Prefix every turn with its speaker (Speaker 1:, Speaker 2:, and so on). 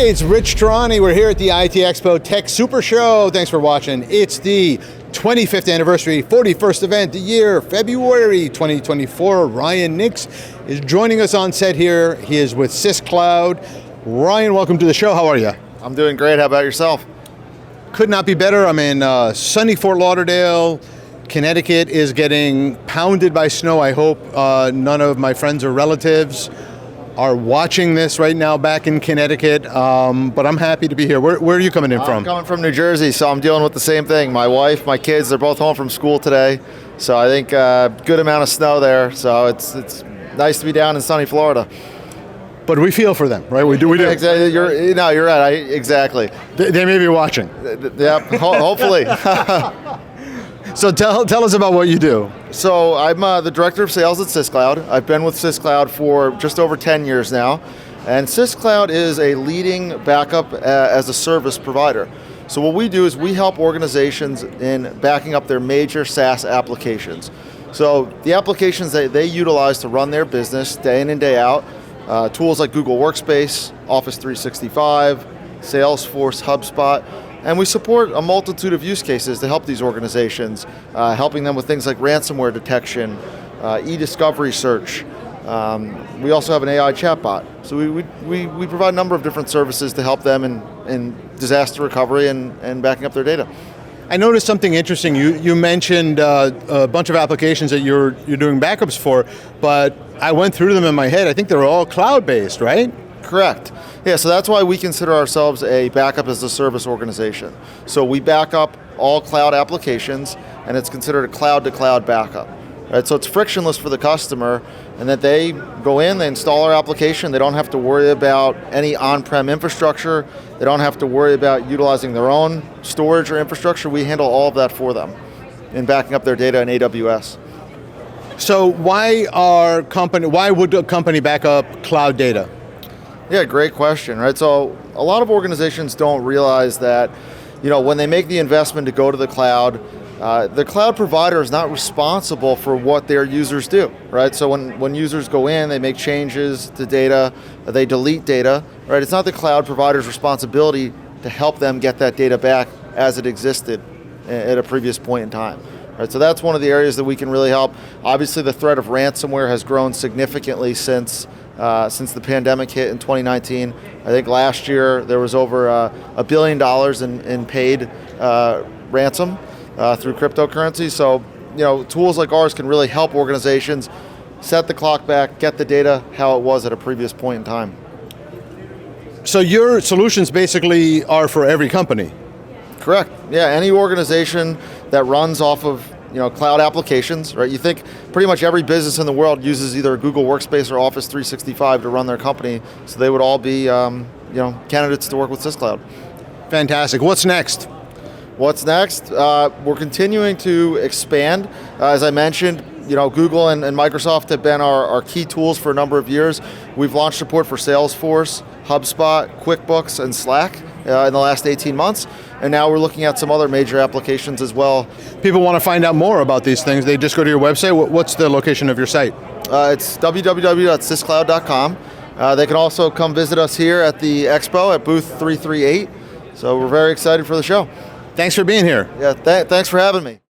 Speaker 1: Hey, it's Rich Tehrani. We're here at the ITEXPO Tech Super Show. Thanks for watching. It's the 25th anniversary, 41st event of the year, February 2024. Ryan Nix is joining us on set here. He is with SysCloud. Ryan, welcome to the show. How are you?
Speaker 2: I'm doing great. How about yourself?
Speaker 1: Could not be better. I'm in sunny Fort Lauderdale. Connecticut is getting pounded by snow. I hope none of my friends or relatives are watching this right now back in Connecticut, but I'm happy to be here. Where are you coming in from?
Speaker 2: I'm coming from New Jersey, so I'm dealing with the same thing. My wife, my kids, they're both home from school today, so I think good amount of snow there, so it's nice to be down in sunny Florida.
Speaker 1: But we feel for them, right? We do.
Speaker 2: Exactly. You're right. Exactly.
Speaker 1: They may be watching.
Speaker 2: Yep, hopefully.
Speaker 1: So tell us about what you do.
Speaker 2: So I'm the director of sales at SysCloud. I've been with SysCloud for just over 10 years now. And SysCloud is a leading backup as a service provider. So what we do is we help organizations in backing up their major SaaS applications. So the applications that they utilize to run their business day in and day out, tools like Google Workspace, Office 365, Salesforce, HubSpot, and we support a multitude of use cases to help these organizations, helping them with things like ransomware detection, e-discovery search. We also have an AI chatbot. So we provide a number of different services to help them in disaster recovery and backing up their data.
Speaker 1: I noticed something interesting. You mentioned a bunch of applications that you're doing backups for, but I went through them in my head. I think they're all cloud-based, right?
Speaker 2: Correct. Yeah, so that's why we consider ourselves a backup as a service organization. So we back up all cloud applications, and it's considered a cloud-to-cloud backup. Right? So it's frictionless for the customer, and that they go in, they install our application, they don't have to worry about any on-prem infrastructure, they don't have to worry about utilizing their own storage or infrastructure. We handle all of that for them in backing up their data in AWS.
Speaker 1: So why would a company back up cloud data?
Speaker 2: Yeah, great question, right? So a lot of organizations don't realize that, when they make the investment to go to the cloud provider is not responsible for what their users do, right? So when users go in, they make changes to data, they delete data, right? It's not the cloud provider's responsibility to help them get that data back as it existed at a previous point in time. Right, so that's one of the areas that we can really help. Obviously, the threat of ransomware has grown significantly since the pandemic hit in 2019. I think last year there was over $1 billion in paid ransom through cryptocurrency. So, tools like ours can really help organizations set the clock back, get the data how it was at a previous point in time.
Speaker 1: So your solutions basically are for every company?
Speaker 2: Correct. Yeah, any organization that runs off of cloud applications, right? You think pretty much every business in the world uses either Google Workspace or Office 365 to run their company, so they would all be candidates to work with SysCloud.
Speaker 1: Fantastic. What's next?
Speaker 2: What's next? We're continuing to expand. As I mentioned, Google and Microsoft have been our key tools for a number of years. We've launched support for Salesforce, HubSpot, QuickBooks, and Slack in the last 18 months. And now we're looking at some other major applications as well.
Speaker 1: People want to find out more about these things. They just go to your website. What's the location of your site?
Speaker 2: It's www.syscloud.com. They can also come visit us here at the Expo at booth 338. So we're very excited for the show.
Speaker 1: Thanks for being here.
Speaker 2: Yeah, thanks for having me.